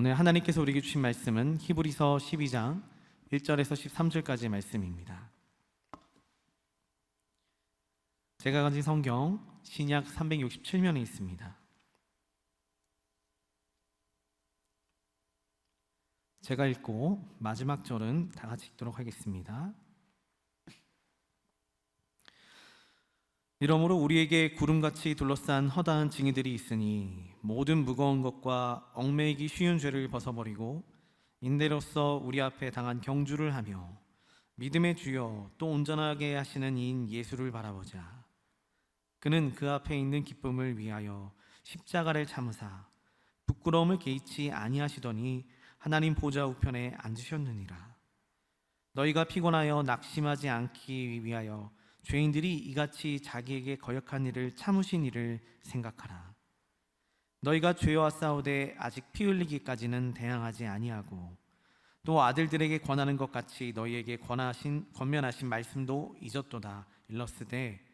오늘 하나님께서 우리에게 주신 말씀은 히브리서 12장 1절에서 13절까지의 말씀입니다. 제가 가진 성경 신약 367면에 있습니다. 제가 읽고 마지막 절은 다 같이 읽도록 하겠습니다. 이러므로 우리에게 구름같이 둘러싼 허다한 징이들이 있으니 모든 무거운 것과 얽매이기 쉬운 죄를 벗어버리고 인대로서 우리 앞에 당한 경주를 하며 믿음의 주여 또 온전하게 하시는 이인 예수를 바라보자. 그는 그 앞에 있는 기쁨을 위하여 십자가를 참으사 부끄러움을 개의치 아니하시더니 하나님 보좌 우편에 앉으셨느니라. 너희가 피곤하여 낙심하지 않기 위하여 죄인들이 이같이 자기에게 거역한 일을 참으신 일을 생각하라. 너희가 죄와 싸우되 아직 피 흘리기까지는 대항하지 아니하고 또 아들들에게 권하는 것 같이 너희에게 권면하신 말씀도 잊었도다. 일렀으되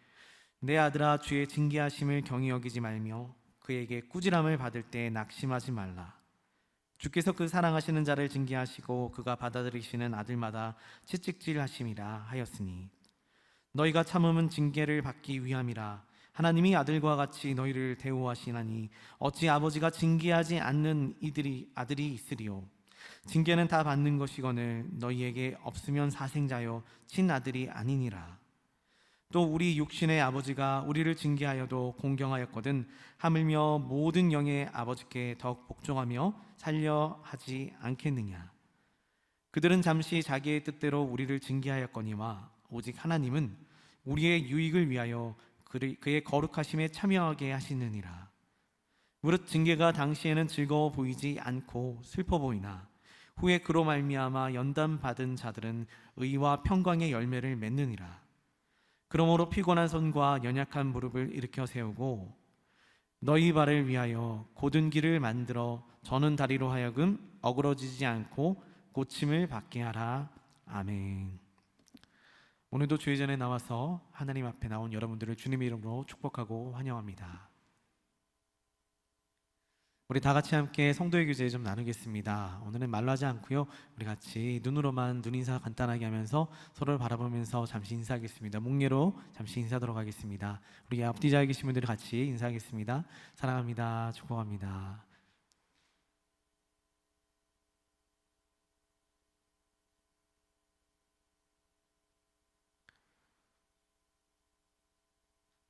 내 아들아 주의 징계하심을 경히 여기지 말며 그에게 꾸지람을 받을 때 낙심하지 말라. 주께서 그 사랑하시는 자를 징계하시고 그가 받아들이시는 아들마다 채찍질하심이라 하였으니 너희가 참음은 징계를 받기 위함이라. 하나님이 아들과 같이 너희를 대우하시나니 어찌 아버지가 징계하지 않는 아들이 있으리요. 징계는 다 받는 것이거늘 너희에게 없으면 사생자요 친아들이 아니니라. 또 우리 육신의 아버지가 우리를 징계하여도 공경하였거든 하물며 모든 영의 아버지께 더욱 복종하며 살려 하지 않겠느냐. 그들은 잠시 자기의 뜻대로 우리를 징계하였거니와 오직 하나님은 우리의 유익을 위하여 그의 거룩하심에 참여하게 하시느니라. 무릇 징계가 당시에는 즐거워 보이지 않고 슬퍼 보이나 후에 그로 말미암아 연단 받은 자들은 의와 평강의 열매를 맺느니라. 그러므로 피곤한 손과 연약한 무릎을 일으켜 세우고 너희 발을 위하여 곧은 길을 만들어 저는 다리로 하여금 어그러지지 않고 고침을 받게 하라. 아멘. 오늘도 주의 전에 나와서 하나님 앞에 나온 여러분들을 주님의 이름으로 축복하고 환영합니다. 우리 다 같이 함께 성도의 교제 좀 나누겠습니다. 오늘은 말로 하지 않고요, 우리 같이 눈으로만 눈인사 간단하게 하면서 서로를 바라보면서 잠시 인사하겠습니다. 목례로 잠시 인사하도록 하겠습니다. 우리 앞뒤 자에 계신 분들이 같이 인사하겠습니다. 사랑합니다. 축복합니다.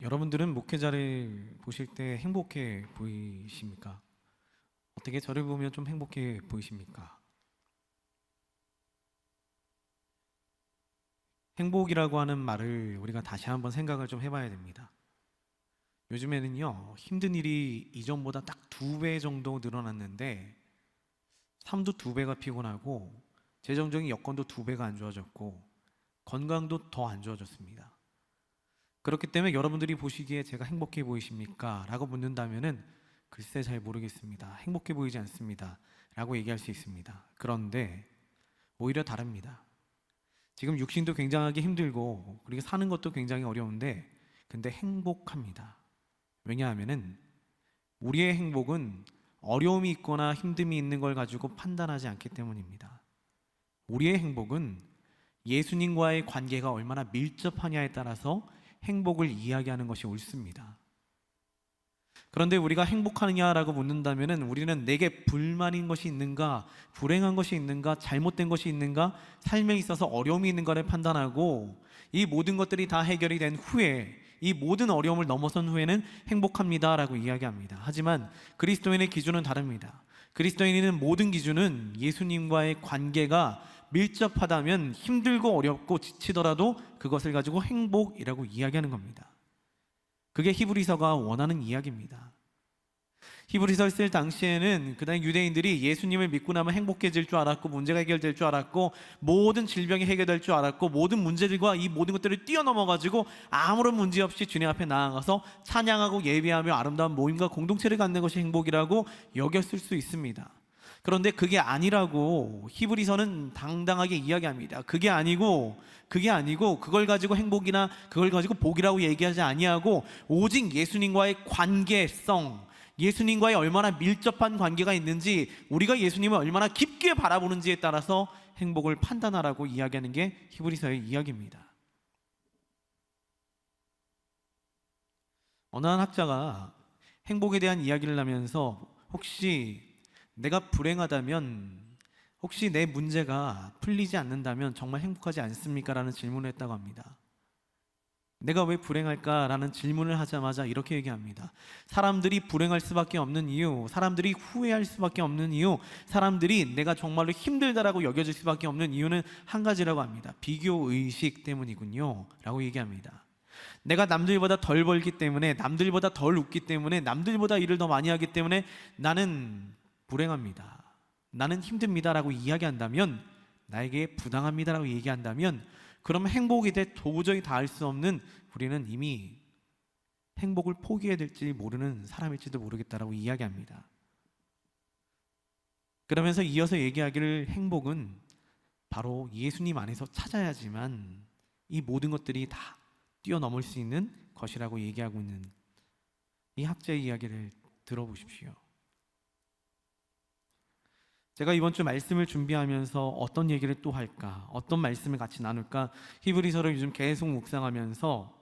여러분들은 목회자를 보실 때 행복해 보이십니까? 어떻게 저를 보면 좀 행복해 보이십니까? 행복이라고 하는 말을 우리가 다시 한번 생각을 좀 해봐야 됩니다. 요즘에는요, 힘든 일이 이전보다 딱 2배 정도 늘어났는데 삶도 2배가 피곤하고 재정적인 여건도 2배가 안 좋아졌고 건강도 더 안 좋아졌습니다. 그렇기 때문에 여러분들이 보시기에 제가 행복해 보이십니까? 라고 묻는다면은 글쎄 잘 모르겠습니다. 행복해 보이지 않습니다. 라고 얘기할 수 있습니다. 그런데 오히려 다릅니다. 지금 육신도 굉장하게 힘들고 그리고 사는 것도 굉장히 어려운데 근데 행복합니다. 왜냐하면은 우리의 행복은 어려움이 있거나 힘듦이 있는 걸 가지고 판단하지 않기 때문입니다. 우리의 행복은 예수님과의 관계가 얼마나 밀접하냐에 따라서 행복을 이야기하는 것이 옳습니다. 그런데 우리가 행복하느냐라고 묻는다면 우리는 내게 불만인 것이 있는가, 불행한 것이 있는가, 잘못된 것이 있는가, 삶에 있어서 어려움이 있는가를 판단하고 이 모든 것들이 다 해결이 된 후에 이 모든 어려움을 넘어선 후에는 행복합니다라고 이야기합니다. 하지만 그리스도인의 기준은 다릅니다. 그리스도인은 모든 기준은 예수님과의 관계가 밀접하다면 힘들고 어렵고 지치더라도 그것을 가지고 행복이라고 이야기하는 겁니다. 그게 히브리서가 원하는 이야기입니다. 히브리서를 쓸 당시에는 그다음 유대인들이 예수님을 믿고 나면 행복해질 줄 알았고 문제가 해결될 줄 알았고 모든 질병이 해결될 줄 알았고 모든 문제들과 이 모든 것들을 뛰어넘어가지고 아무런 문제 없이 주님 앞에 나아가서 찬양하고 예배하며 아름다운 모임과 공동체를 갖는 것이 행복이라고 여겼을 수 있습니다. 그런데 그게 아니라고 히브리서는 당당하게 이야기합니다. 그게 아니고 그걸 가지고 행복이나 그걸 가지고 복이라고 얘기하지 아니하고 오직 예수님과의 관계성, 예수님과의 얼마나 밀접한 관계가 있는지, 우리가 예수님을 얼마나 깊게 바라보는지에 따라서 행복을 판단하라고 이야기하는 게 히브리서의 이야기입니다. 어느 한 학자가 행복에 대한 이야기를 하면서 혹시 내가 불행하다면, 혹시 내 문제가 풀리지 않는다면 정말 행복하지 않습니까? 라는 질문을 했다고 합니다. 내가 왜 불행할까? 라는 질문을 하자마자 이렇게 얘기합니다. 사람들이 불행할 수밖에 없는 이유, 사람들이 후회할 수밖에 없는 이유, 사람들이 내가 정말로 힘들다라고 여겨질 수밖에 없는 이유는 한 가지라고 합니다. 비교의식 때문이군요 라고 얘기합니다. 내가 남들보다 덜 벌기 때문에, 남들보다 덜 웃기 때문에, 남들보다 일을 더 많이 하기 때문에 나는 불행합니다, 나는 힘듭니다 라고 이야기한다면, 나에게 부당합니다 라고 얘기한다면, 그럼 행복에 대해 도저히 닿을 수 없는 우리는 이미 행복을 포기해야 될지 모르는 사람일지도 모르겠다라고 이야기합니다. 그러면서 이어서 얘기하기를, 행복은 바로 예수님 안에서 찾아야지만 이 모든 것들이 다 뛰어넘을 수 있는 것이라고 얘기하고 있는 이 학자의 이야기를 들어보십시오. 제가 이번 주 말씀을 준비하면서 어떤 얘기를 또 할까, 어떤 말씀을 같이 나눌까, 히브리서를 요즘 계속 묵상하면서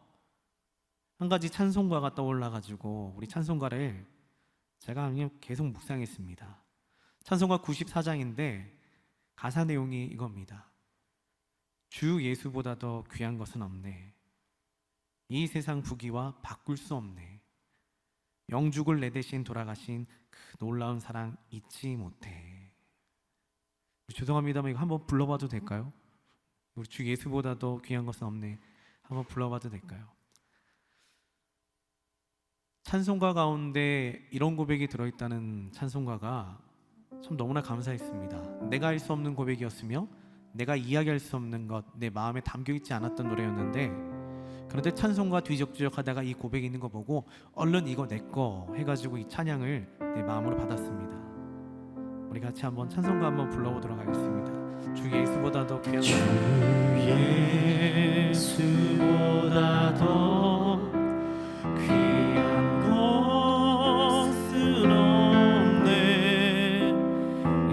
한 가지 찬송가가 떠올라가지고 우리 찬송가를 제가 그냥 계속 묵상했습니다. 찬송가 94장인데 가사 내용이 이겁니다. 주 예수보다 더 귀한 것은 없네. 이 세상 부귀와 바꿀 수 없네. 영죽을 내 대신 돌아가신 그 놀라운 사랑 잊지 못해. 죄송합니다만 이거 한번 불러봐도 될까요? 우리 주 예수보다 더 귀한 것은 없네. 한번 불러봐도 될까요? 찬송가 가운데 이런 고백이 들어있다는 찬송가가 참 너무나 감사했습니다. 내가 할 수 없는 고백이었으며 내가 이야기할 수 없는 것, 내 마음에 담겨있지 않았던 노래였는데, 그런데 찬송가 뒤적뒤적 하다가 이 고백이 있는 거 보고 얼른 이거 내 거 해가지고 이 찬양을 내 마음으로 받았습니다. 우리 같이 한번 찬송가 한번 불러보도록 하겠습니다. 주 예수보다 더 귀한 주 예수보다 더 귀한 것은 없네.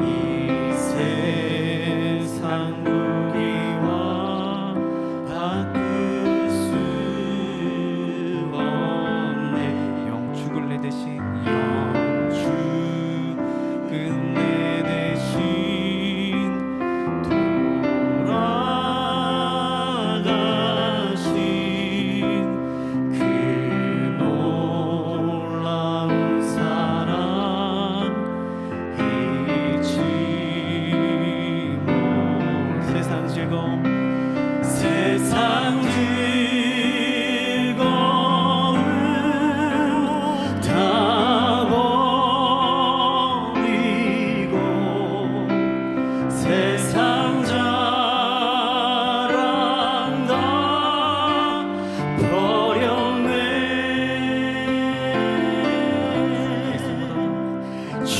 이 세상 무기와 바꿀 수 없네. 영죽을 내 대신 세상 즐거움 다 버리고 세상 자랑 다 버렸네. 주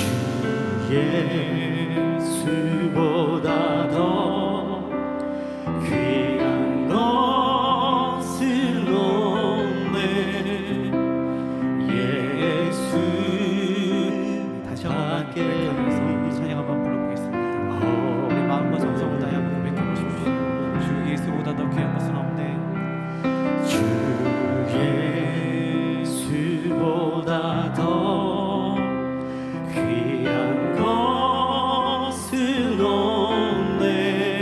예수보다 더 귀한 것은 없네. 예수 다시 한번 고백하면서 찬양 한번 불러보겠습니다. 우리 마음과 정성을 다해 한번 고백해보십시오. 주 예수보다 더 귀한 것은 없네. 주 예수보다 더 귀한 것은 없네.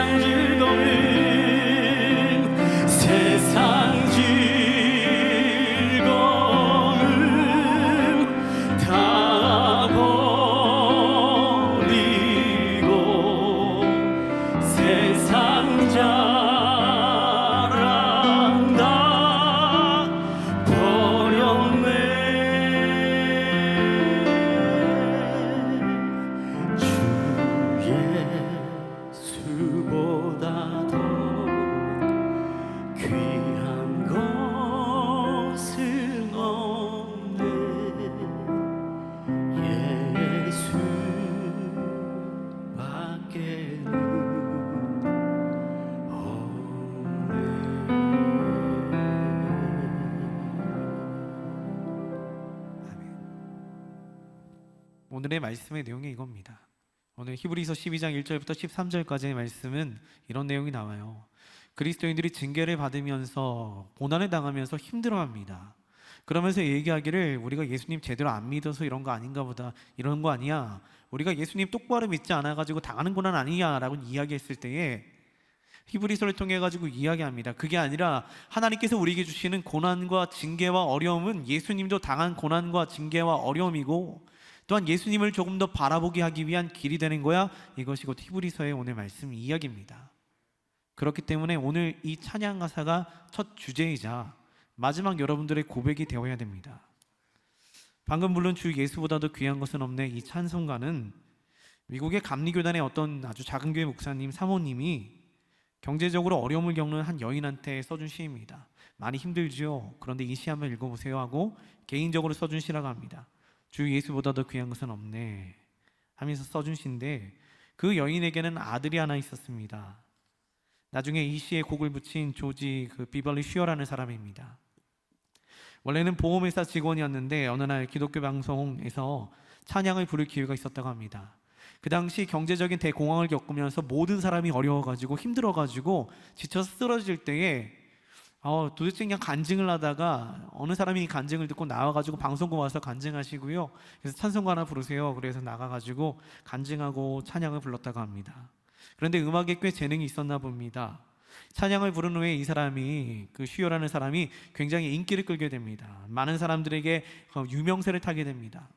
세상 즐거움 세상 즐거움 다 버리고 세상 자랑 다 버렸네. 주 예수보다 더 귀한 것은 없네. 예수밖에는 오늘의 말씀의 내용이 이겁니다. 오늘 히브리서 12장 1절부터 13절까지의 말씀은 이런 내용이 나와요. 그리스도인들이 징계를 받으면서 고난을 당하면서 힘들어합니다. 그러면서 얘기하기를 우리가 예수님 제대로 안 믿어서 이런 거 아닌가 보다, 이런 거 아니야, 우리가 예수님 똑바로 믿지 않아가지고 당하는 고난 아니야 라고 이야기했을 때에 히브리서를 통해 가지고 이야기합니다. 그게 아니라 하나님께서 우리에게 주시는 고난과 징계와 어려움은 예수님도 당한 고난과 징계와 어려움이고 또한 예수님을 조금 더 바라보게 하기 위한 길이 되는 거야. 이것이 곧 히브리서의 오늘 말씀 이야기입니다. 그렇기 때문에 오늘 이 찬양 가사가 첫 주제이자 마지막 여러분들의 고백이 되어야 됩니다. 방금 부른 주 예수보다도 귀한 것은 없네 이 찬송가는 미국의 감리교단의 어떤 아주 작은 교회 목사님 사모님이 경제적으로 어려움을 겪는 한 여인한테 써준 시입니다. 많이 힘들죠. 그런데 이 시 한번 읽어보세요 하고 개인적으로 써준 시라고 합니다. 주 예수보다도 귀한 것은 없네 하면서 써준 시인데 그 여인에게는 아들이 하나 있었습니다. 나중에 이 시에 곡을 붙인 조지 비벌리 슈어라는 사람입니다. 원래는 보험회사 직원이었는데 어느 날 기독교 방송에서 찬양을 부를 기회가 있었다고 합니다. 그 당시 경제적인 대공황을 겪으면서 모든 사람이 어려워가지고 힘들어가지고 지쳐서 쓰러질 때에 도대체 그냥 간증을 하다가 어느 사람이 이 간증을 듣고 나와가지고 방송국 와서 간증하시고요, 그래서 찬송가 하나 부르세요. 그래서 나가가지고 간증하고 찬양을 불렀다고 합니다. 그런데 음악에 꽤 재능이 있었나 봅니다. 찬양을 부른 후에 이 사람이 슈요라는 사람이 굉장히 인기를 끌게 됩니다. 많은 사람들에게 유명세를 타게 됩니다.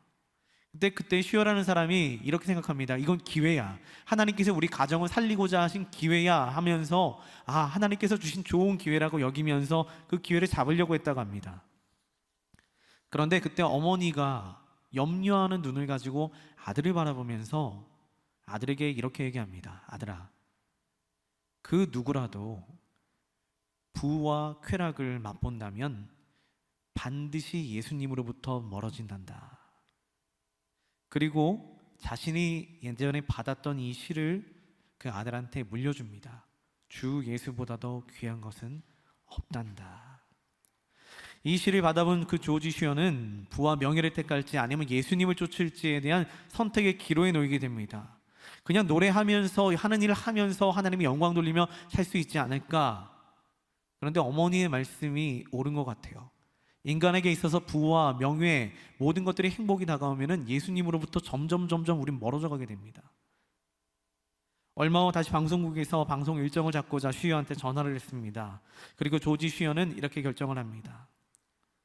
그때 슈요라는 사람이 이렇게 생각합니다. 이건 기회야. 하나님께서 우리 가정을 살리고자 하신 기회야 하면서 하나님께서 주신 좋은 기회라고 여기면서 그 기회를 잡으려고 했다고 합니다. 그런데 그때 어머니가 염려하는 눈을 가지고 아들을 바라보면서 아들에게 이렇게 얘기합니다. 아들아, 그 누구라도 부와 쾌락을 맛본다면 반드시 예수님으로부터 멀어진단다. 그리고 자신이 예전에 받았던 이 시를 그 아들한테 물려줍니다. 주 예수보다 더 귀한 것은 없단다. 이 시를 받아본 그 조지 슈어는 부와 명예를 택할지 아니면 예수님을 쫓을지에 대한 선택의 기로에 놓이게 됩니다. 그냥 노래하면서 하는 일을 하면서 하나님의 영광 돌리며 살 수 있지 않을까. 그런데 어머니의 말씀이 옳은 것 같아요. 인간에게 있어서 부와 명예 모든 것들이 행복이 다가오면 예수님으로부터 점점 우린 멀어져 가게 됩니다. 얼마 후 다시 방송국에서 방송 일정을 잡고자 슈어한테 전화를 했습니다. 그리고 조지 슈어는 이렇게 결정을 합니다.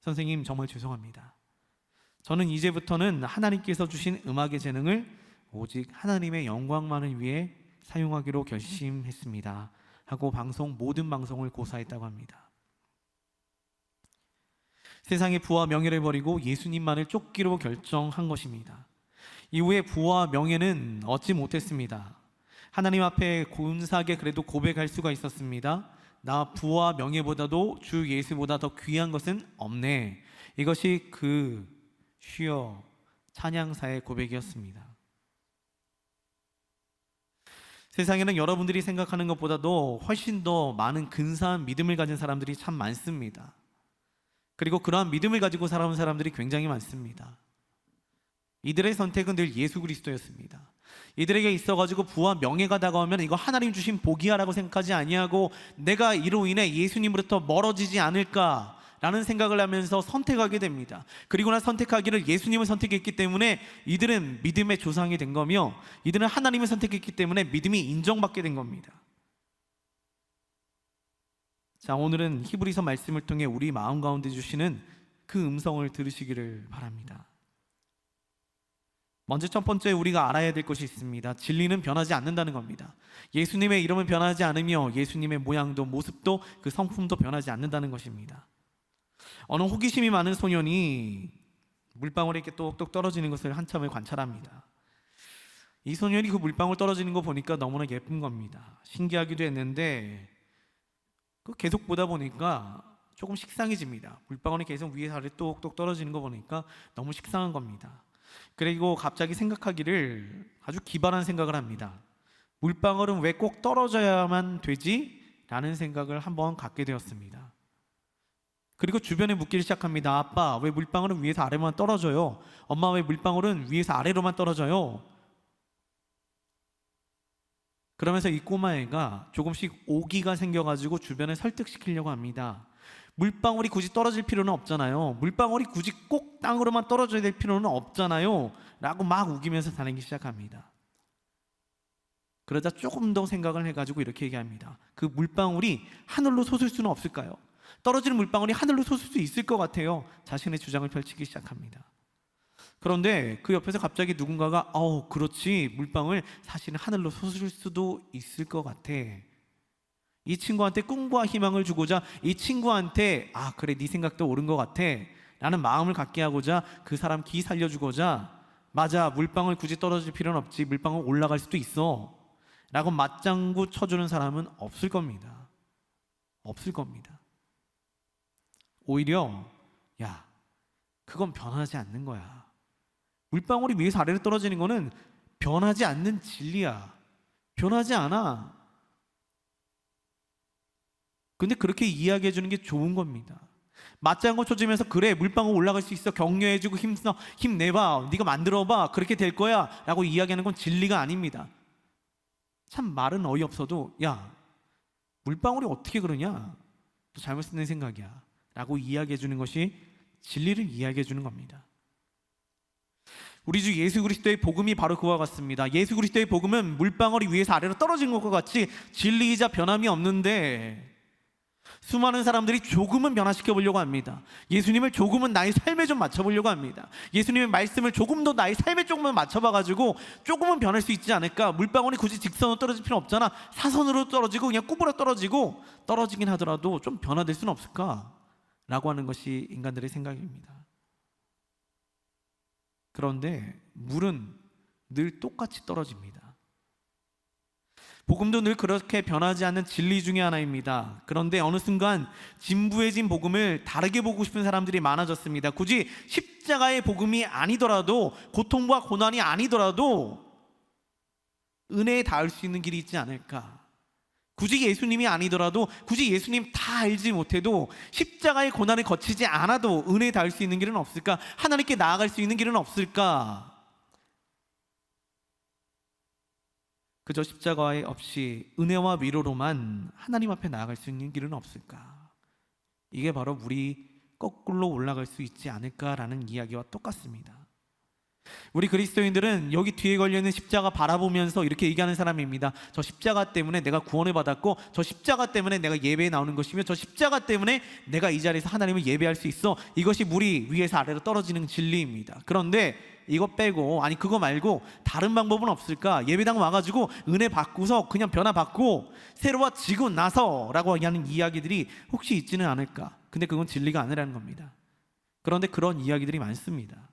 선생님, 정말 죄송합니다. 저는 이제부터는 하나님께서 주신 음악의 재능을 오직 하나님의 영광만을 위해 사용하기로 결심했습니다 하고 모든 방송을 고사했다고 합니다. 세상의 부와 명예를 버리고 예수님만을 쫓기로 결정한 것입니다. 이후에 부와 명예는 얻지 못했습니다. 하나님 앞에 곤사하게 그래도 고백할 수가 있었습니다. 나 부와 명예보다도 주 예수보다 더 귀한 것은 없네. 이것이 그 슈어 찬양사의 고백이었습니다. 세상에는 여러분들이 생각하는 것보다도 훨씬 더 많은 근사한 믿음을 가진 사람들이 참 많습니다. 그리고 그러한 믿음을 가지고 살아온 사람들이 굉장히 많습니다. 이들의 선택은 늘 예수 그리스도였습니다. 이들에게 있어가지고 부와 명예가 다가오면 이거 하나님 주신 복이야 라고 생각하지 아니하고 내가 이로 인해 예수님으로부터 멀어지지 않을까라는 생각을 하면서 선택하게 됩니다. 그리고 나 선택하기를 예수님을 선택했기 때문에 이들은 믿음의 조상이 된 거며 이들은 하나님을 선택했기 때문에 믿음이 인정받게 된 겁니다. 자, 오늘은 히브리서 말씀을 통해 우리 마음 가운데 주시는 그 음성을 들으시기를 바랍니다. 먼저 첫 번째 우리가 알아야 될 것이 있습니다. 진리는 변하지 않는다는 겁니다. 예수님의 이름은 변하지 않으며 예수님의 모양도 모습도 그 성품도 변하지 않는다는 것입니다. 어느 호기심이 많은 소년이 물방울이 이렇게 똑똑 떨어지는 것을 한참을 관찰합니다. 이 소년이 그 물방울 떨어지는 거 보니까 너무나 예쁜 겁니다. 신기하기도 했는데 계속 보다 보니까 조금 식상해집니다. 물방울이 계속 위에서 아래 똑똑 떨어지는 거 보니까 너무 식상한 겁니다. 그리고 갑자기 생각하기를 아주 기발한 생각을 합니다. 물방울은 왜 꼭 떨어져야만 되지? 라는 생각을 한번 갖게 되었습니다. 그리고 주변에 묻기를 시작합니다. 아빠, 왜 물방울은 위에서 아래만 떨어져요? 엄마, 왜 물방울은 위에서 아래로만 떨어져요? 그러면서 이 꼬마애가 조금씩 오기가 생겨가지고 주변을 설득시키려고 합니다. 물방울이 굳이 떨어질 필요는 없잖아요. 물방울이 굳이 꼭 땅으로만 떨어져야 될 필요는 없잖아요. 라고 막 우기면서 다니기 시작합니다. 그러자 조금 더 생각을 해가지고 이렇게 얘기합니다. 그 물방울이 하늘로 솟을 수는 없을까요? 떨어지는 물방울이 하늘로 솟을 수 있을 것 같아요. 자신의 주장을 펼치기 시작합니다. 그런데 그 옆에서 갑자기 누군가가 그렇지, 물방울 사실은 하늘로 솟을 수도 있을 것 같아. 이 친구한테 꿈과 희망을 주고자, 이 친구한테 그래, 네 생각도 옳은 것 같아 라는 마음을 갖게 하고자, 그 사람 기 살려주고자, 맞아, 물방울 굳이 떨어질 필요는 없지, 물방울 올라갈 수도 있어 라고 맞장구 쳐주는 사람은 없을 겁니다. 없을 겁니다. 오히려 야, 그건 변하지 않는 거야. 물방울이 위에서 아래로 떨어지는 거는 변하지 않는 진리야. 변하지 않아. 근데 그렇게 이야기해 주는 게 좋은 겁니다. 맞장구 쳐주면서 그래, 물방울 올라갈 수 있어, 격려해주고 힘내봐, 네가 만들어봐, 그렇게 될 거야 라고 이야기하는 건 진리가 아닙니다. 참 말은 어이없어도 야, 물방울이 어떻게 그러냐, 또 잘못 쓰는 생각이야 라고 이야기해 주는 것이 진리를 이야기해 주는 겁니다. 우리 주 예수 그리스도의 복음이 바로 그와 같습니다. 예수 그리스도의 복음은 물방울이 위에서 아래로 떨어진 것과 같이 진리이자 변함이 없는데, 수많은 사람들이 조금은 변화시켜 보려고 합니다. 예수님을 조금은 나의 삶에 좀 맞춰보려고 합니다. 예수님의 말씀을 조금 더 나의 삶에 조금은 맞춰봐가지고 조금은 변할 수 있지 않을까. 물방울이 굳이 직선으로 떨어질 필요 없잖아. 사선으로 떨어지고 그냥 구부러 떨어지고, 떨어지긴 하더라도 좀 변화될 수는 없을까 라고 하는 것이 인간들의 생각입니다. 그런데 물은 늘 똑같이 떨어집니다. 복음도 늘 그렇게 변하지 않는 진리 중에 하나입니다. 그런데 어느 순간 진부해진 복음을 다르게 보고 싶은 사람들이 많아졌습니다. 굳이 십자가의 복음이 아니더라도, 고통과 고난이 아니더라도 은혜에 닿을 수 있는 길이 있지 않을까. 굳이 예수님이 아니더라도, 굳이 예수님 다 알지 못해도 십자가의 고난을 거치지 않아도 은혜에 닿을 수 있는 길은 없을까? 하나님께 나아갈 수 있는 길은 없을까? 그저 십자가에 없이 은혜와 위로로만 하나님 앞에 나아갈 수 있는 길은 없을까? 이게 바로 물이 거꾸로 올라갈 수 있지 않을까라는 이야기와 똑같습니다. 우리 그리스도인들은 여기 뒤에 걸려있는 십자가 바라보면서 이렇게 얘기하는 사람입니다. 저 십자가 때문에 내가 구원을 받았고, 저 십자가 때문에 내가 예배에 나오는 것이며, 저 십자가 때문에 내가 이 자리에서 하나님을 예배할 수 있어. 이것이 물이 위에서 아래로 떨어지는 진리입니다. 그런데 이거 빼고, 아니 그거 말고 다른 방법은 없을까? 예배당 와가지고 은혜 받고서 그냥 변화 받고 새로워지고 나서 라고 하는 이야기들이 혹시 있지는 않을까? 근데 그건 진리가 아니라는 겁니다. 그런데 그런 이야기들이 많습니다.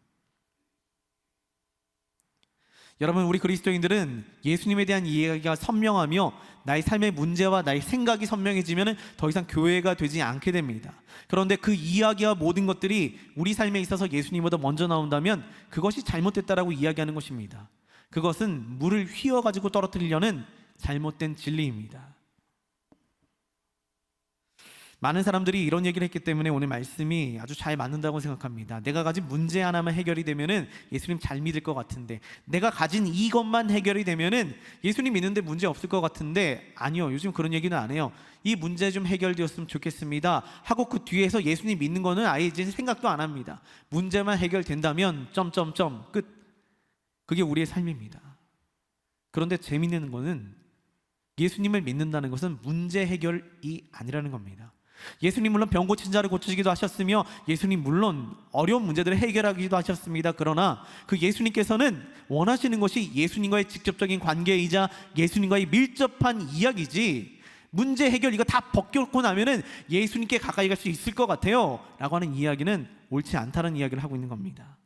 여러분, 우리 그리스도인들은 예수님에 대한 이야기가 선명하며 나의 삶의 문제와 나의 생각이 선명해지면 더 이상 교회가 되지 않게 됩니다. 그런데 그 이야기와 모든 것들이 우리 삶에 있어서 예수님보다 먼저 나온다면 그것이 잘못됐다라고 이야기하는 것입니다. 그것은 물을 휘어가지고 떨어뜨리려는 잘못된 진리입니다. 많은 사람들이 이런 얘기를 했기 때문에 오늘 말씀이 아주 잘 맞는다고 생각합니다. 내가 가진 문제 하나만 해결이 되면은 예수님 잘 믿을 것 같은데, 내가 가진 이것만 해결이 되면은 예수님 믿는데 문제 없을 것 같은데, 아니요, 요즘 그런 얘기는 안 해요. 이 문제 좀 해결되었으면 좋겠습니다 하고 그 뒤에서 예수님 믿는 거는 아예 이제 생각도 안 합니다. 문제만 해결된다면 점점점 끝. 그게 우리의 삶입니다. 그런데 재미있는 거는 예수님을 믿는다는 것은 문제 해결이 아니라는 겁니다. 예수님 물론 병 고친 자를 고치기도 하셨으며 예수님 물론 어려운 문제들을 해결하기도 하셨습니다. 그러나 그 예수님께서는 원하시는 것이 예수님과의 직접적인 관계이자 예수님과의 밀접한 이야기지, 문제 해결 이거 다 벗겨놓고 나면은 예수님께 가까이 갈 수 있을 것 같아요 라고 하는 이야기는 옳지 않다는 이야기를 하고 있는 겁니다.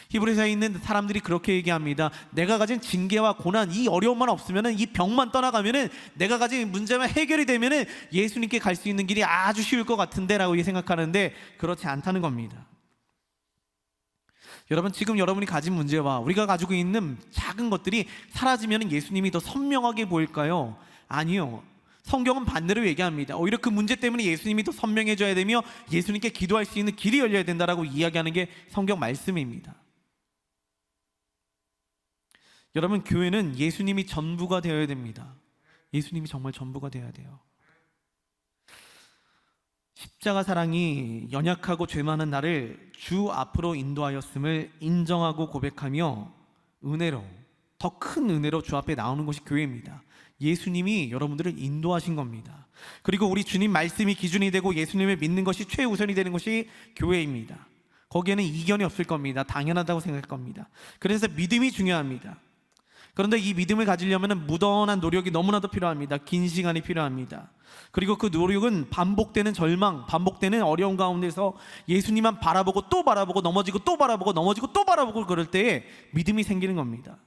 히브리서에 있는 사람들이 그렇게 얘기합니다. 내가 가진 징계와 고난, 이 어려움만 없으면은, 이 병만 떠나가면은, 내가 가진 문제만 해결이 되면은 예수님께 갈 수 있는 길이 아주 쉬울 것 같은데 라고 생각하는데 그렇지 않다는 겁니다. 여러분, 지금 여러분이 가진 문제와 우리가 가지고 있는 작은 것들이 사라지면 예수님이 더 선명하게 보일까요? 아니요. 성경은 반대로 얘기합니다. 오히려 그 문제 때문에 예수님이 더 선명해져야 되며 예수님께 기도할 수 있는 길이 열려야 된다라고 이야기하는 게 성경 말씀입니다. 여러분, 교회는 예수님이 전부가 되어야 됩니다. 예수님이 정말 전부가 되어야 돼요. 십자가 사랑이 연약하고 죄 많은 나를 주 앞으로 인도하였음을 인정하고 고백하며 은혜로, 더 큰 은혜로 주 앞에 나오는 것이 교회입니다. 예수님이 여러분들을 인도하신 겁니다. 그리고 우리 주님 말씀이 기준이 되고 예수님을 믿는 것이 최우선이 되는 것이 교회입니다. 거기에는 이견이 없을 겁니다. 당연하다고 생각할 겁니다. 그래서 믿음이 중요합니다. 그런데 이 믿음을 가지려면 무던한 노력이 너무나도 필요합니다. 긴 시간이 필요합니다. 그리고 그 노력은 반복되는 절망, 반복되는 어려움 가운데서 예수님만 바라보고 또 바라보고 넘어지고 또 바라보고 넘어지고 또 바라보고 그럴 때에 믿음이 생기는 겁니다.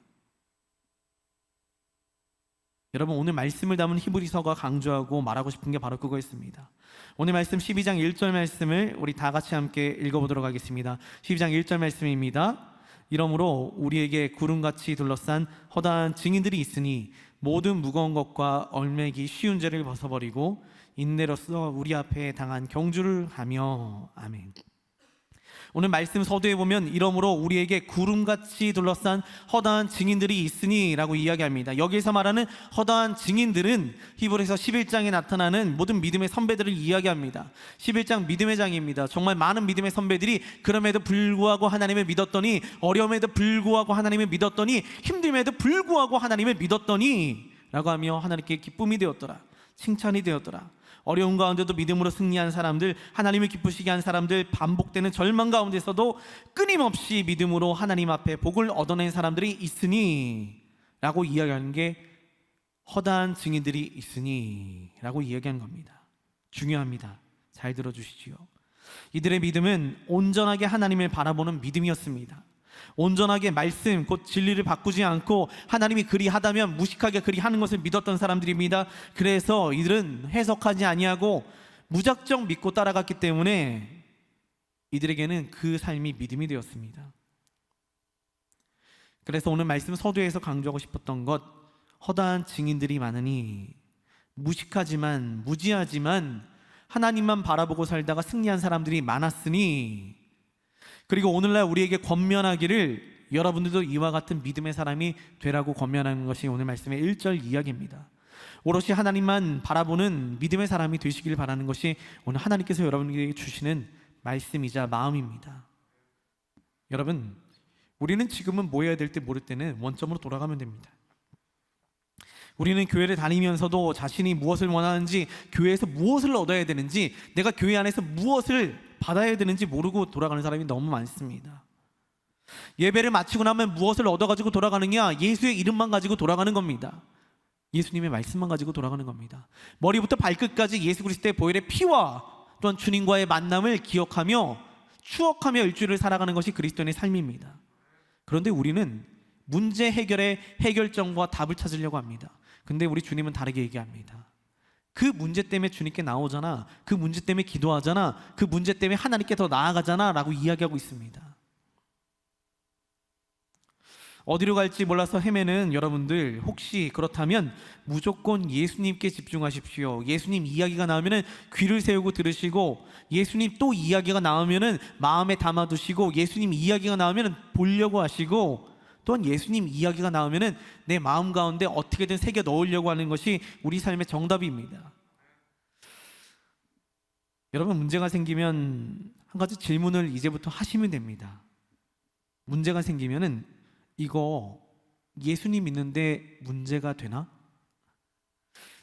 여러분, 오늘 말씀을 담은 히브리서가 강조하고 말하고 싶은 게 바로 그거였습니다. 오늘 말씀 12장 1절 말씀을 우리 다 같이 함께 읽어보도록 하겠습니다. 12장 1절 말씀입니다. 이러므로 우리에게 구름같이 둘러싼 허다한 증인들이 있으니 모든 무거운 것과 얼매기 쉬운 죄를 벗어버리고 인내로써 우리 앞에 당한 경주를 하며. 아멘. 오늘 말씀 서두에 보면 이러므로 우리에게 구름같이 둘러싼 허다한 증인들이 있으니 라고 이야기합니다. 여기서 말하는 허다한 증인들은 히브리서 11장에 나타나는 모든 믿음의 선배들을 이야기합니다. 11장 믿음의 장입니다. 정말 많은 믿음의 선배들이 그럼에도 불구하고 하나님을 믿었더니, 어려움에도 불구하고 하나님을 믿었더니, 힘듦에도 불구하고 하나님을 믿었더니 라고 하며 하나님께 기쁨이 되었더라, 칭찬이 되었더라. 어려운 가운데도 믿음으로 승리한 사람들, 하나님을 기쁘시게 한 사람들, 반복되는 절망 가운데서도 끊임없이 믿음으로 하나님 앞에 복을 얻어낸 사람들이 있으니 라고 이야기하는 게 허다한 증인들이 있으니 라고 이야기하는 겁니다. 중요합니다. 잘 들어주시지요. 이들의 믿음은 온전하게 하나님을 바라보는 믿음이었습니다. 온전하게 말씀, 곧 진리를 바꾸지 않고 하나님이 그리하다면 무식하게 그리하는 것을 믿었던 사람들입니다. 그래서 이들은 해석하지 아니하고 무작정 믿고 따라갔기 때문에 이들에게는 그 삶이 믿음이 되었습니다. 그래서 오늘 말씀 서두에서 강조하고 싶었던 것, 허다한 증인들이 많으니, 무식하지만 무지하지만 하나님만 바라보고 살다가 승리한 사람들이 많았으니, 그리고 오늘날 우리에게 권면하기를 여러분들도 이와 같은 믿음의 사람이 되라고 권면하는 것이 오늘 말씀의 1절 이야기입니다. 오롯이 하나님만 바라보는 믿음의 사람이 되시길 바라는 것이 오늘 하나님께서 여러분에게 주시는 말씀이자 마음입니다. 여러분, 우리는 지금은 뭐 해야 될지 모를 때는 원점으로 돌아가면 됩니다. 우리는 교회를 다니면서도 자신이 무엇을 원하는지, 교회에서 무엇을 얻어야 되는지, 내가 교회 안에서 무엇을 받아야 되는지 모르고 돌아가는 사람이 너무 많습니다. 예배를 마치고 나면 무엇을 얻어가지고 돌아가느냐? 예수의 이름만 가지고 돌아가는 겁니다. 예수님의 말씀만 가지고 돌아가는 겁니다. 머리부터 발끝까지 예수 그리스도의 보혈의 피와 또한 주님과의 만남을 기억하며 추억하며 일주일을 살아가는 것이 그리스도인의 삶입니다. 그런데 우리는 문제 해결의 해결점과 답을 찾으려고 합니다. 근데 우리 주님은 다르게 얘기합니다. 그 문제 때문에 주님께 나오잖아, 그 문제 때문에 기도하잖아, 그 문제 때문에 하나님께 더 나아가잖아 라고 이야기하고 있습니다. 어디로 갈지 몰라서 헤매는 여러분들, 혹시 그렇다면 무조건 예수님께 집중하십시오. 예수님 이야기가 나오면 귀를 세우고 들으시고, 예수님 또 이야기가 나오면 마음에 담아두시고, 예수님 이야기가 나오면 보려고 하시고, 또한 예수님 이야기가 나오면 내 마음 가운데 어떻게든 새겨 넣으려고 하는 것이 우리 삶의 정답입니다. 여러분, 문제가 생기면 한 가지 질문을 이제부터 하시면 됩니다. 문제가 생기면은 이거 예수님 믿는데 문제가 되나?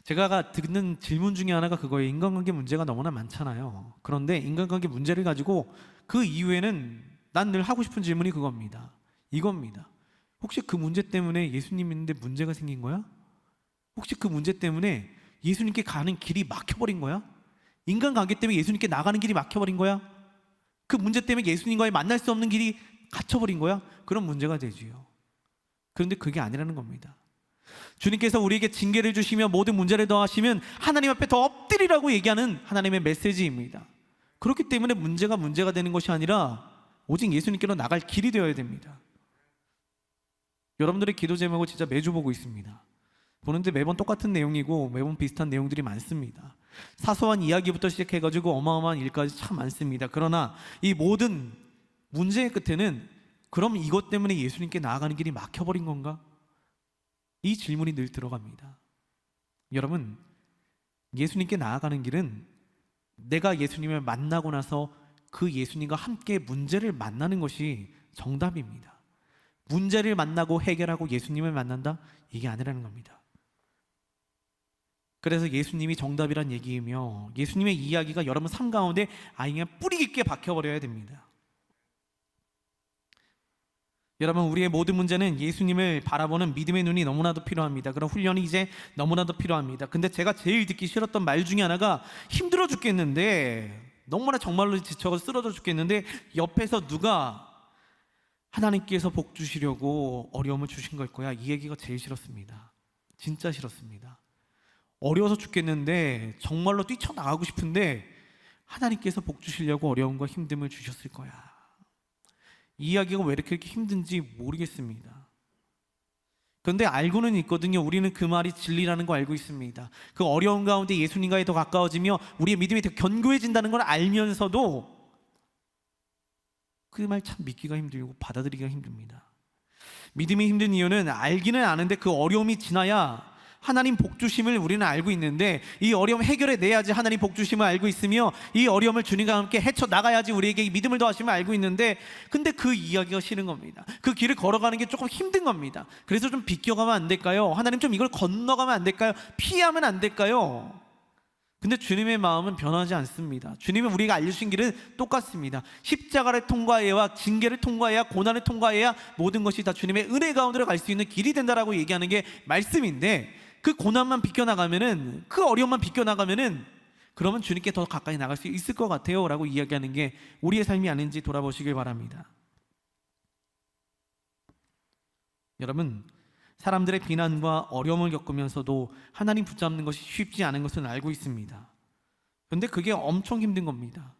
제가 듣는 질문 중에 하나가 그거예요. 인간관계 문제가 너무나 많잖아요. 그런데 인간관계 문제를 가지고 그 이후에는 난 늘 하고 싶은 질문이 그겁니다. 이겁니다. 혹시 그 문제 때문에 예수님 있는데 문제가 생긴 거야? 혹시 그 문제 때문에 예수님께 가는 길이 막혀버린 거야? 인간관계 때문에 예수님께 나가는 길이 막혀버린 거야? 그 문제 때문에 예수님과의 만날 수 없는 길이 갇혀버린 거야? 그런 문제가 되지요. 그런데 그게 아니라는 겁니다. 주님께서 우리에게 징계를 주시며 모든 문제를 더하시면 하나님 앞에 더 엎드리라고 얘기하는 하나님의 메시지입니다. 그렇기 때문에 문제가 되는 것이 아니라 오직 예수님께로 나갈 길이 되어야 됩니다. 여러분들의 기도 제목을 진짜 매주 보고 있습니다. 보는데 매번 똑같은 내용이고 매번 비슷한 내용들이 많습니다. 사소한 이야기부터 시작해가지고 어마어마한 일까지 참 많습니다. 그러나 이 모든 문제의 끝에는 그럼 이것 때문에 예수님께 나아가는 길이 막혀버린 건가? 이 질문이 늘 들어갑니다. 여러분, 예수님께 나아가는 길은 내가 예수님을 만나고 나서 그 예수님과 함께 문제를 만나는 것이 정답입니다. 문제를 만나고 해결하고 예수님을 만난다? 이게 아니라는 겁니다. 그래서 예수님이 정답이란 얘기이며 예수님의 이야기가 여러분 삶 가운데 아예 그냥 뿌리 깊게 박혀버려야 됩니다. 여러분, 우리의 모든 문제는 예수님을 바라보는 믿음의 눈이 너무나도 필요합니다. 그런 훈련이 이제 너무나도 필요합니다. 근데 제가 제일 듣기 싫었던 말 중에 하나가 힘들어 죽겠는데, 너무나 정말로 지쳐서 쓰러져 죽겠는데 옆에서 누가 하나님께서 복 주시려고 어려움을 주신 걸 거야, 이 얘기가 제일 싫었습니다. 진짜 싫었습니다. 어려워서 죽겠는데 정말로 뛰쳐나가고 싶은데 하나님께서 복 주시려고 어려움과 힘듦을 주셨을 거야. 이 이야기가 왜 이렇게 힘든지 모르겠습니다. 그런데 알고는 있거든요. 우리는 그 말이 진리라는 거 알고 있습니다. 그 어려운 가운데 예수님과에 더 가까워지며 우리의 믿음이 더 견고해진다는 걸 알면서도 그 말 참 믿기가 힘들고 받아들이기가 힘듭니다. 믿음이 힘든 이유는 알기는 아는데 그 어려움이 지나야 하나님 복 주심을 우리는 알고 있는데, 이 어려움 해결해 내야지 하나님 복 주심을 알고 있으며 이 어려움을 주님과 함께 헤쳐나가야지 우리에게 믿음을 더하심을 알고 있는데, 근데 그 이야기가 싫은 겁니다. 그 길을 걸어가는 게 조금 힘든 겁니다. 그래서 좀 비껴가면 안 될까요? 하나님 좀 이걸 건너가면 안 될까요? 피하면 안 될까요? 근데 주님의 마음은 변하지 않습니다. 주님은 우리가 알려주신 길은 똑같습니다. 십자가를 통과해야, 징계를 통과해야, 고난을 통과해야 모든 것이 다 주님의 은혜 가운데로 갈 수 있는 길이 된다라고 얘기하는 게 말씀인데, 그 고난만 비껴나가면은, 그 어려움만 비껴나가면은 그러면 주님께 더 가까이 나갈 수 있을 것 같아요 라고 이야기하는 게 우리의 삶이 아닌지 돌아보시길 바랍니다. 여러분, 사람들의 비난과 어려움을 겪으면서도 하나님 붙잡는 것이 쉽지 않은 것은 알고 있습니다. 그런데 그게 엄청 힘든 겁니다.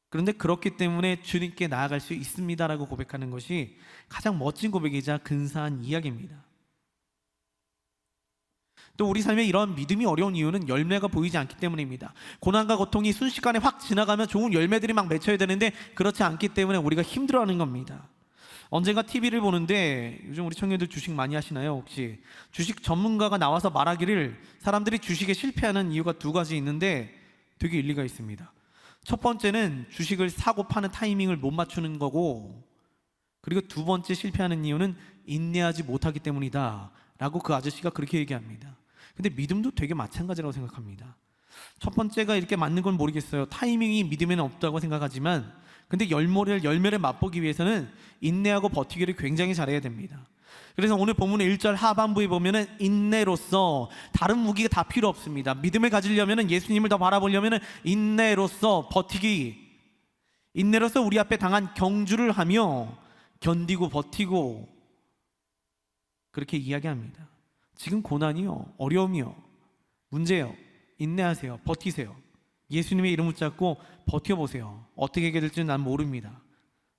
그런데 그렇기 때문에 주님께 나아갈 수 있습니다라고 고백하는 것이 가장 멋진 고백이자 근사한 이야기입니다. 또 우리 삶에 이런 믿음이 어려운 이유는 열매가 보이지 않기 때문입니다. 고난과 고통이 순식간에 확 지나가면 좋은 열매들이 막 맺혀야 되는데 그렇지 않기 때문에 우리가 힘들어하는 겁니다. 언젠가 TV를 보는데, 요즘 우리 청년들 주식 많이 하시나요? 혹시 주식 전문가가 나와서 말하기를 사람들이 주식에 실패하는 이유가 두 가지 있는데 되게 일리가 있습니다. 첫 번째는 주식을 사고 파는 타이밍을 못 맞추는 거고, 그리고 두 번째 실패하는 이유는 인내하지 못하기 때문이다 라고 그 아저씨가 그렇게 얘기합니다. 근데 믿음도 되게 마찬가지라고 생각합니다. 첫 번째가 이렇게 맞는 건 모르겠어요. 타이밍이 믿음에는 없다고 생각하지만, 근데 열매를 맛보기 위해서는 인내하고 버티기를 굉장히 잘해야 됩니다. 그래서 오늘 본문의 1절 하반부에 보면은 인내로서, 다른 무기가 다 필요 없습니다. 믿음을 가지려면은, 예수님을 더 바라보려면은 인내로서 버티기, 인내로서 우리 앞에 당한 경주를 하며 견디고 버티고, 그렇게 이야기합니다. 지금 고난이요, 어려움이요, 문제요, 인내하세요. 버티세요. 예수님의 이름을 붙잡고 버텨보세요. 어떻게 해결될지는 난 모릅니다.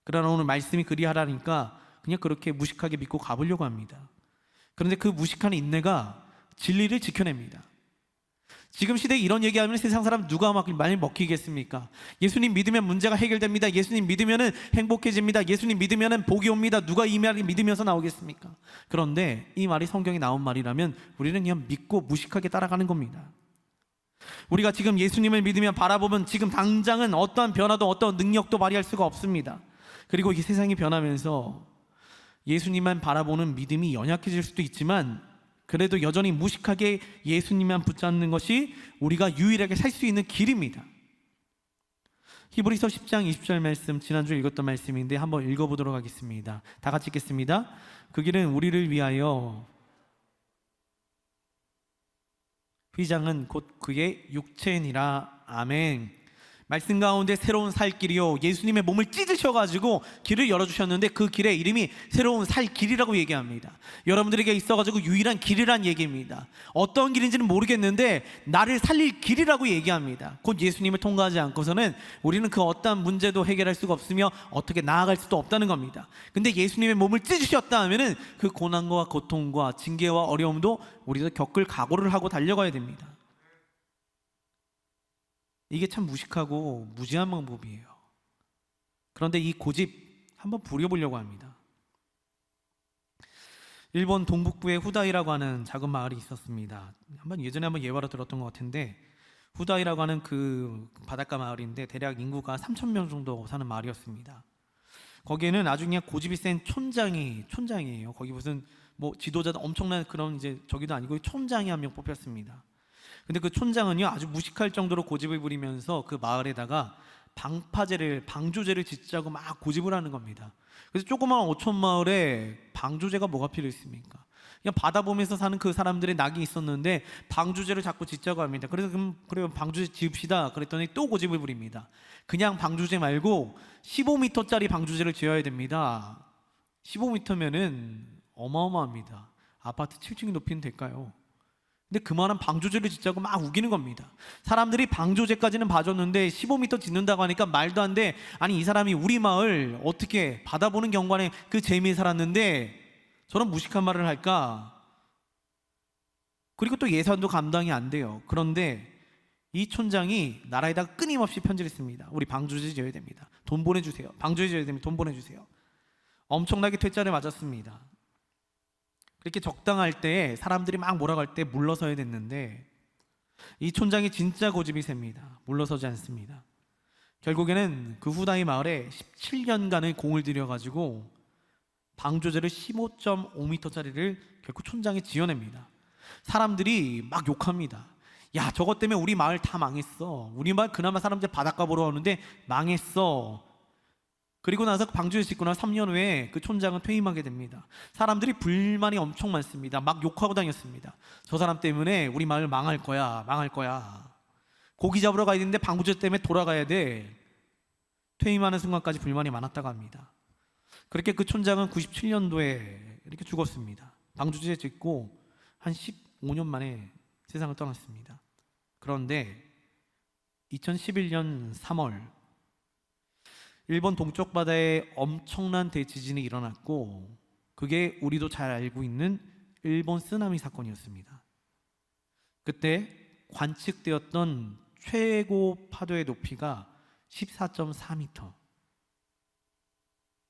그러나 오늘 말씀이 그리하라니까 그냥 그렇게 무식하게 믿고 가보려고 합니다. 그런데 그 무식한 인내가 진리를 지켜냅니다. 지금 시대에 이런 얘기하면 세상 사람 누가 많이 먹히겠습니까? 예수님 믿으면 문제가 해결됩니다. 예수님 믿으면 행복해집니다. 예수님 믿으면 복이 옵니다. 누가 이 말을 믿으면서 나오겠습니까? 그런데 이 말이 성경에 나온 말이라면 우리는 그냥 믿고 무식하게 따라가는 겁니다. 우리가 지금 예수님을 믿으며 바라보면 지금 당장은 어떠한 변화도 어떠한 능력도 발휘할 수가 없습니다. 그리고 이 세상이 변하면서 예수님만 바라보는 믿음이 연약해질 수도 있지만, 그래도 여전히 무식하게 예수님만 붙잡는 것이 우리가 유일하게 살 수 있는 길입니다. 히브리서 10장 20절 말씀, 지난주 읽었던 말씀인데 한번 읽어보도록 하겠습니다. 다 같이 읽겠습니다. 그 길은 우리를 위하여 휘장은 곧 그의 육체니라. 아멘. 말씀 가운데 새로운 살 길이요, 예수님의 몸을 찢으셔가지고 길을 열어주셨는데 그 길의 이름이 새로운 살 길이라고 얘기합니다. 여러분들에게 있어가지고 유일한 길이란 얘기입니다. 어떤 길인지는 모르겠는데 나를 살릴 길이라고 얘기합니다. 곧 예수님을 통과하지 않고서는 우리는 그 어떠한 문제도 해결할 수가 없으며 어떻게 나아갈 수도 없다는 겁니다. 근데 예수님의 몸을 찢으셨다 하면은 그 고난과 고통과 징계와 어려움도 우리도 겪을 각오를 하고 달려가야 됩니다. 이게 참 무식하고 무지한 방법이에요. 그런데 이 고집 한번 부려보려고 합니다. 일본 동북부에 후다이라고 하는 작은 마을이 있었습니다. 예전에 한번 예화로 들었던 것 같은데, 후다이라고 하는 그 바닷가 마을인데 대략 인구가 3,000명 정도 사는 마을이었습니다. 거기에는 아주 그냥 고집이 센 촌장이에요. 거기 무슨 뭐 지도자도 엄청난 그런 이제 저기도 아니고 촌장이 한 명 뽑혔습니다. 근데 그 촌장은요, 아주 무식할 정도로 고집을 부리면서 그 마을에다가 방조제를 짓자고 막 고집을 하는 겁니다. 그래서 조그마한 어촌 마을에 방조제가 뭐가 필요했습니까? 그냥 바다 보면서 사는 그 사람들의 낙이 있었는데 방조제를 자꾸 짓자고 합니다. 그래서 그럼 방조제 지읍시다 그랬더니 또 고집을 부립니다. 그냥 방조제 말고 15m짜리 방조제를 지어야 됩니다. 15m면은 어마어마합니다. 아파트 7층이 높이는 될까요? 근데 그만한 방조제를 짓자고 막 우기는 겁니다. 사람들이 방조제까지는 봐줬는데 15m 짓는다고 하니까 말도 안 돼. 아니, 이 사람이 우리 마을 어떻게 받아보는 경관에 그 재미에 살았는데 저런 무식한 말을 할까? 그리고 또 예산도 감당이 안 돼요. 그런데 이 촌장이 나라에다가 끊임없이 편지를 씁니다. 우리 방조제 지어야 됩니다. 돈 보내주세요. 방조제 지어야 됩니다. 돈 보내주세요. 엄청나게 퇴짜를 맞았습니다. 그렇게 적당할 때에 사람들이 막 몰아갈 때 물러서야 됐는데 이 촌장이 진짜 고집이 셉니다. 물러서지 않습니다. 결국에는 그 후다이 마을에 17년간의 공을 들여가지고 방조제를 15.5m짜리를 결국 촌장이 지어냅니다. 사람들이 막 욕합니다. 야, 저것 때문에 우리 마을 다 망했어. 우리 마을 그나마 사람들 바닷가 보러 오는데 망했어. 그리고 나서 방조제 짓고 나서 3년 후에 그 촌장은 퇴임하게 됩니다. 사람들이 불만이 엄청 많습니다. 막 욕하고 다녔습니다. 저 사람 때문에 우리 마을 망할 거야. 고기 잡으러 가야 되는데 방조제 때문에 돌아가야 돼. 퇴임하는 순간까지 불만이 많았다고 합니다. 그렇게 그 촌장은 97년도에 이렇게 죽었습니다. 방조제 짓고 한 15년 만에 세상을 떠났습니다. 그런데 2011년 3월 일본 동쪽 바다에 엄청난 대지진이 일어났고 그게 우리도 잘 알고 있는 일본 쓰나미 사건이었습니다. 그때 관측되었던 최고 파도의 높이가 14.4m.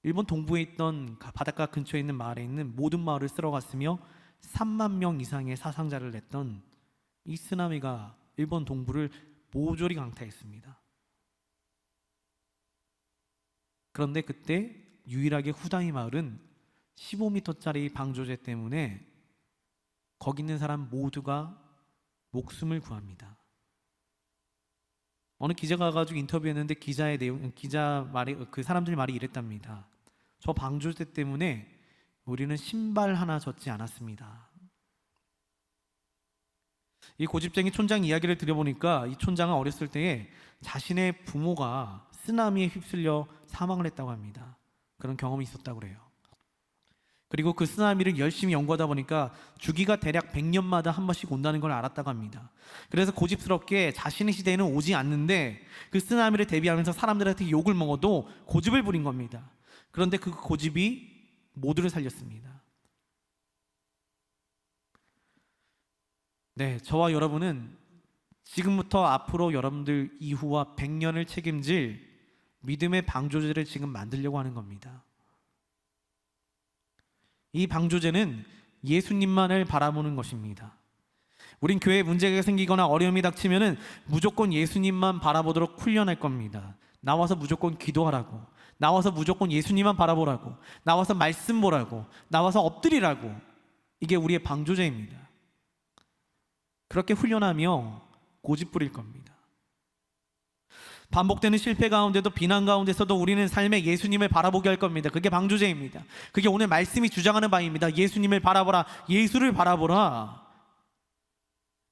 일본 동부에 있던 바닷가 근처에 있는 마을에 있는 모든 마을을 쓸어갔으며 3만 명 이상의 사상자를 냈던 이 쓰나미가 일본 동부를 모조리 강타했습니다. 그런데 그때 유일하게 후다이 마을은 15m짜리 방조제 때문에 거기 있는 사람 모두가 목숨을 구합니다. 어느 기자가 가가지고 인터뷰했는데 기자 말이 그 사람들 말이 이랬답니다. 저 방조제 때문에 우리는 신발 하나 젖지 않았습니다. 이 고집쟁이 촌장 이야기를 들어보니까 이 촌장은 어렸을 때에 자신의 부모가 쓰나미에 휩쓸려 사망을 했다고 합니다. 그런 경험이 있었다고 그래요. 그리고 그 쓰나미를 열심히 연구하다 보니까 주기가 대략 100년마다 한 번씩 온다는 걸 알았다고 합니다. 그래서 고집스럽게 자신의 시대에는 오지 않는데 그 쓰나미를 대비하면서 사람들한테 욕을 먹어도 고집을 부린 겁니다. 그런데 그 고집이 모두를 살렸습니다. 네, 저와 여러분은 지금부터 앞으로 여러분들 이후와 100년을 책임질 믿음의 방조제를 지금 만들려고 하는 겁니다. 이 방조제는 예수님만을 바라보는 것입니다. 우린 교회에 문제가 생기거나 어려움이 닥치면은 무조건 예수님만 바라보도록 훈련할 겁니다. 나와서 무조건 기도하라고, 나와서 무조건 예수님만 바라보라고, 나와서 말씀 보라고, 나와서 엎드리라고. 이게 우리의 방조제입니다. 그렇게 훈련하며 고집 부릴 겁니다. 반복되는 실패 가운데도 비난 가운데서도 우리는 삶에 예수님을 바라보게 할 겁니다. 그게 방주제입니다. 그게 오늘 말씀이 주장하는 바입니다. 예수님을 바라보라. 예수를 바라보라.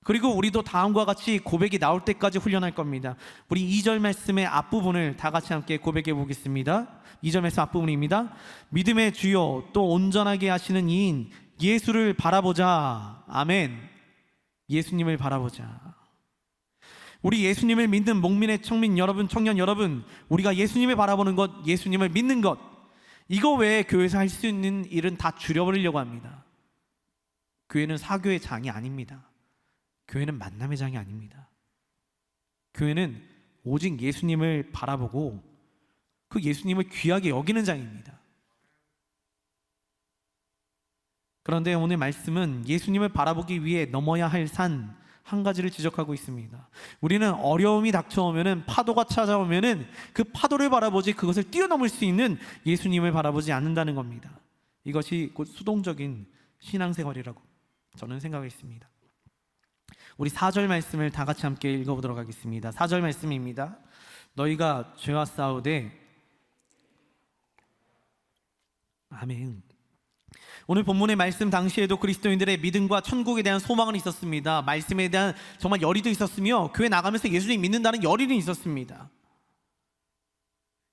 그리고 우리도 다음과 같이 고백이 나올 때까지 훈련할 겁니다. 우리 2절 말씀의 앞부분을 다 같이 함께 고백해 보겠습니다. 2절 말씀 앞부분입니다. 믿음의 주요 또 온전하게 하시는 이인 예수를 바라보자. 아멘. 예수님을 바라보자. 우리 예수님을 믿는 목민의 청민 여러분, 청년 여러분, 우리가 예수님을 바라보는 것, 예수님을 믿는 것, 이거 외에 교회에서 할 수 있는 일은 다 줄여버리려고 합니다. 교회는 사교의 장이 아닙니다. 교회는 만남의 장이 아닙니다. 교회는 오직 예수님을 바라보고 그 예수님을 귀하게 여기는 장입니다. 그런데 오늘 말씀은 예수님을 바라보기 위해 넘어야 할 산 한 가지를 지적하고 있습니다. 우리는 어려움이 닥쳐오면은, 파도가 찾아오면은 그 파도를 바라보지 그것을 뛰어넘을 수 있는 예수님을 바라보지 않는다는 겁니다. 이것이 곧 수동적인 신앙생활이라고 저는 생각했습니다. 우리 4절 말씀을 다 같이 함께 읽어보도록 하겠습니다. 4절 말씀입니다. 너희가 죄와 싸우되 아멘. 오늘 본문의 말씀 당시에도 그리스도인들의 믿음과 천국에 대한 소망은 있었습니다. 말씀에 대한 정말 열의도 있었으며 교회 나가면서 예수님 믿는다는 열의는 있었습니다.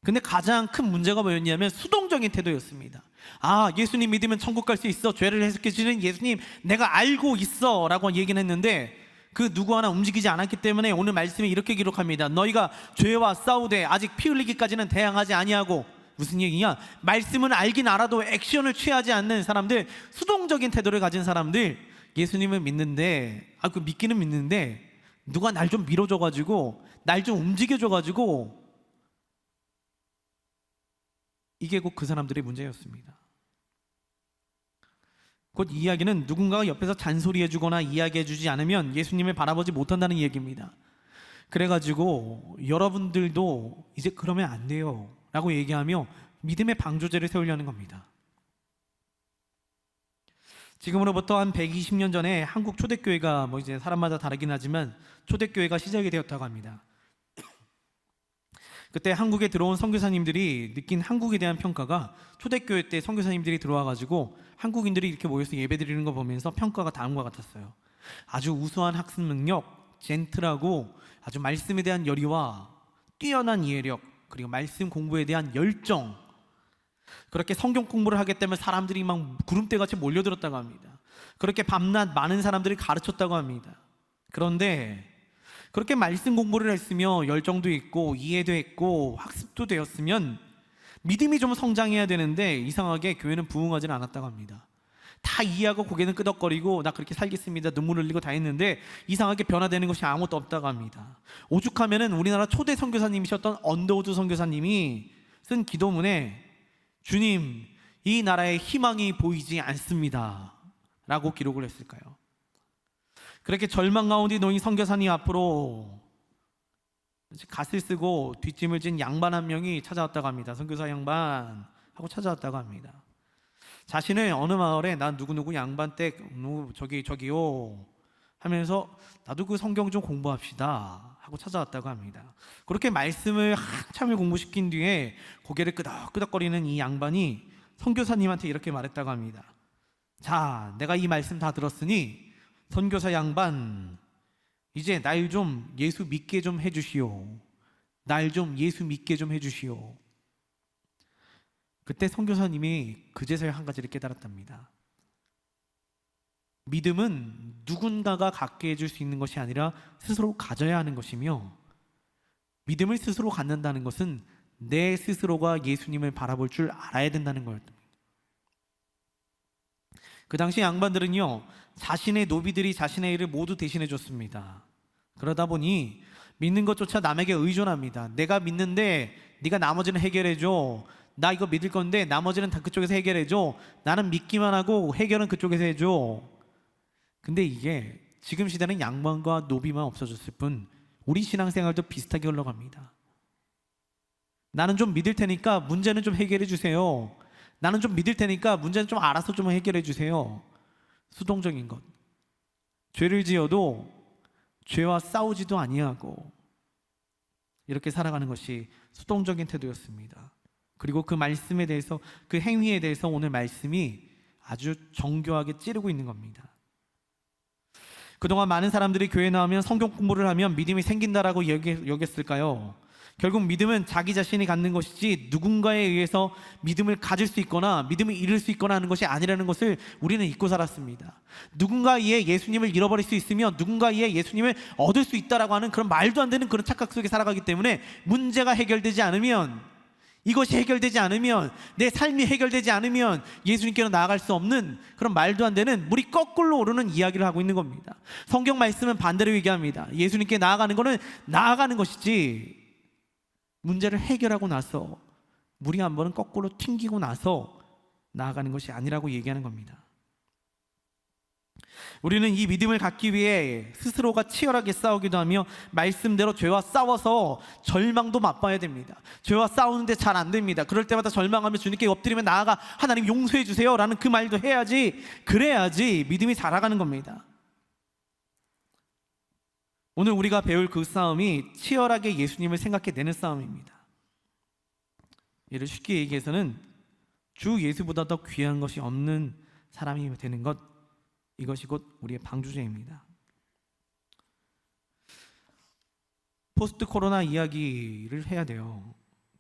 근데 가장 큰 문제가 뭐였냐면 수동적인 태도였습니다. 아, 예수님 믿으면 천국 갈 수 있어. 죄를 해석해 주는 예수님 내가 알고 있어 라고 얘기는 했는데 그 누구 하나 움직이지 않았기 때문에 오늘 말씀이 이렇게 기록합니다. 너희가 죄와 싸우되 아직 피 흘리기까지는 대항하지 아니하고. 무슨 얘기냐? 말씀은 알긴 알아도 액션을 취하지 않는 사람들, 수동적인 태도를 가진 사람들, 예수님을 믿는데, 그 믿기는 믿는데 누가 날 좀 밀어줘가지고 날 좀 움직여줘가지고, 이게 곧 그 사람들의 문제였습니다. 곧 이 이야기는 누군가가 옆에서 잔소리해주거나 이야기해주지 않으면 예수님을 바라보지 못한다는 얘기입니다. 그래가지고 여러분들도 이제 그러면 안 돼요 라고 얘기하며 믿음의 방조제를 세우려는 겁니다. 지금으로부터 한 120년 전에 한국 초대교회가 이제 사람마다 다르긴 하지만 초대교회가 시작이 되었다고 합니다. 그때 한국에 들어온 선교사님들이 느낀 한국에 대한 평가가, 초대교회 때 선교사님들이 들어와가지고 한국인들이 이렇게 모여서 예배드리는 거 보면서 평가가 다음과 같았어요. 아주 우수한 학습 능력, 젠틀하고 아주 말씀에 대한 열의와 뛰어난 이해력, 그리고 말씀 공부에 대한 열정, 그렇게 성경 공부를 하기 때문에 사람들이 막 구름대같이 몰려들었다고 합니다. 그렇게 밤낮 많은 사람들이 가르쳤다고 합니다. 그런데 그렇게 말씀 공부를 했으며 열정도 있고 이해도 했고 학습도 되었으면 믿음이 좀 성장해야 되는데 이상하게 교회는 부흥하지는 않았다고 합니다. 다 이해하고 고개는 끄덕거리고 나 그렇게 살겠습니다 눈물 흘리고 다 했는데 이상하게 변화되는 것이 아무것도 없다고 합니다. 오죽하면은 우리나라 초대 선교사님이셨던 언더우드 선교사님이 쓴 기도문에 주님, 이 나라에 희망이 보이지 않습니다 라고 기록을 했을까요? 그렇게 절망 가운데 놓인 선교사님 앞으로 갓을 쓰고 뒷짐을 진 양반 한 명이 찾아왔다고 합니다. 선교사 양반 하고 찾아왔다고 합니다. 자신을 어느 마을에 난 누구누구 양반 댁 저기요 하면서 나도 그 성경 좀 공부합시다 하고 찾아왔다고 합니다. 그렇게 말씀을 한참을 공부시킨 뒤에 고개를 끄덕끄덕거리는 이 양반이 선교사님한테 이렇게 말했다고 합니다. 자, 내가 이 말씀 다 들었으니 선교사 양반, 이제 날 좀 예수 믿게 좀 해주시오. 날 좀 예수 믿게 좀 해주시오. 그때 선교사님이 그제서야 한 가지를 깨달았답니다. 믿음은 누군가가 갖게 해줄 수 있는 것이 아니라 스스로 가져야 하는 것이며, 믿음을 스스로 갖는다는 것은 내 스스로가 예수님을 바라볼 줄 알아야 된다는 거였답니다. 그 당시 양반들은요, 자신의 노비들이 자신의 일을 모두 대신해 줬습니다. 그러다 보니 믿는 것조차 남에게 의존합니다. 내가 믿는데 네가 나머지는 해결해 줘. 나 이거 믿을 건데 나머지는 다 그쪽에서 해결해 줘. 나는 믿기만 하고 해결은 그쪽에서 해줘. 근데 이게 지금 시대는 양반과 노비만 없어졌을 뿐 우리 신앙생활도 비슷하게 흘러갑니다. 나는 좀 믿을 테니까 문제는 좀 해결해 주세요. 나는 좀 믿을 테니까 문제는 좀 알아서 좀 해결해 주세요. 수동적인 것. 죄를 지어도 죄와 싸우지도 아니하고 이렇게 살아가는 것이 수동적인 태도였습니다. 그리고 그 말씀에 대해서, 그 행위에 대해서 오늘 말씀이 아주 정교하게 찌르고 있는 겁니다. 그동안 많은 사람들이 교회 나오면 성경 공부를 하면 믿음이 생긴다라고 여겼을까요? 결국 믿음은 자기 자신이 갖는 것이지 누군가에 의해서 믿음을 가질 수 있거나 믿음을 잃을 수 있거나 하는 것이 아니라는 것을 우리는 잊고 살았습니다. 누군가에 의해 예수님을 잃어버릴 수 있으며 누군가에 의해 예수님을 얻을 수 있다라고 하는 그런 말도 안 되는 그런 착각 속에 살아가기 때문에 문제가 해결되지 않으면, 이것이 해결되지 않으면, 내 삶이 해결되지 않으면 예수님께로 나아갈 수 없는 그런 말도 안 되는 물이 거꾸로 오르는 이야기를 하고 있는 겁니다. 성경 말씀은 반대로 얘기합니다. 예수님께 나아가는 것은 나아가는 것이지 문제를 해결하고 나서 물이 한 번은 거꾸로 튕기고 나서 나아가는 것이 아니라고 얘기하는 겁니다. 우리는 이 믿음을 갖기 위해 스스로가 치열하게 싸우기도 하며 말씀대로 죄와 싸워서 절망도 맛봐야 됩니다. 죄와 싸우는데 잘 안 됩니다. 그럴 때마다 절망하며 주님께 엎드리며 나아가 하나님 용서해 주세요 라는 그 말도 해야지, 그래야지 믿음이 자라가는 겁니다. 오늘 우리가 배울 그 싸움이 치열하게 예수님을 생각해내는 싸움입니다. 이를 쉽게 얘기해서는 주 예수보다 더 귀한 것이 없는 사람이 되는 것, 이것이 곧 우리의 방주제입니다. 포스트 코로나 이야기를 해야 돼요.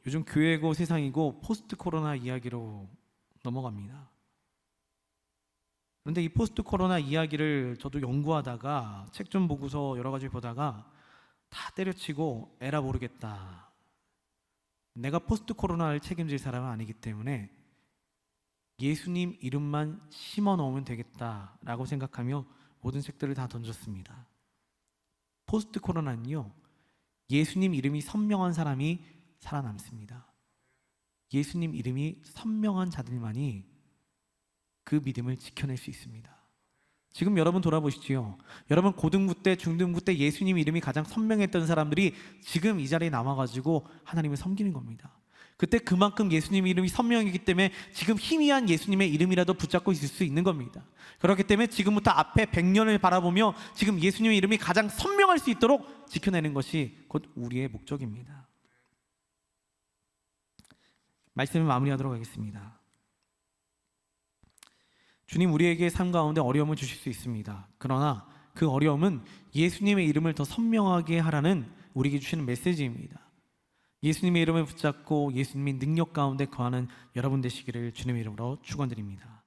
요즘 교회고 세상이고 포스트 코로나 이야기로 넘어갑니다. 그런데 이 포스트 코로나 이야기를 저도 연구하다가 책 좀 보고서 여러 가지 보다가 다 때려치고 에라 모르겠다, 내가 포스트 코로나를 책임질 사람은 아니기 때문에 예수님 이름만 심어 놓으면 되겠다라고 생각하며 모든 책들을 다 던졌습니다. 포스트 코로나는요, 예수님 이름이 선명한 사람이 살아남습니다. 예수님 이름이 선명한 자들만이 그 믿음을 지켜낼 수 있습니다. 지금 여러분 돌아보시지요. 여러분 고등부 때, 중등부 때 예수님 이름이 가장 선명했던 사람들이 지금 이 자리에 남아가지고 하나님을 섬기는 겁니다. 그때 그만큼 예수님 이름이 선명했기 때문에 지금 희미한 예수님의 이름이라도 붙잡고 있을 수 있는 겁니다. 그렇기 때문에 지금부터 앞에 100년을 바라보며 지금 예수님의 이름이 가장 선명할 수 있도록 지켜내는 것이 곧 우리의 목적입니다. 말씀을 마무리하도록 하겠습니다. 주님, 우리에게 삶 가운데 어려움을 주실 수 있습니다. 그러나 그 어려움은 예수님의 이름을 더 선명하게 하라는 우리에게 주시는 메시지입니다. 예수님의 이름을 붙잡고 예수님의 능력 가운데 거하는 여러분 되시기를 주님의 이름으로 축원드립니다.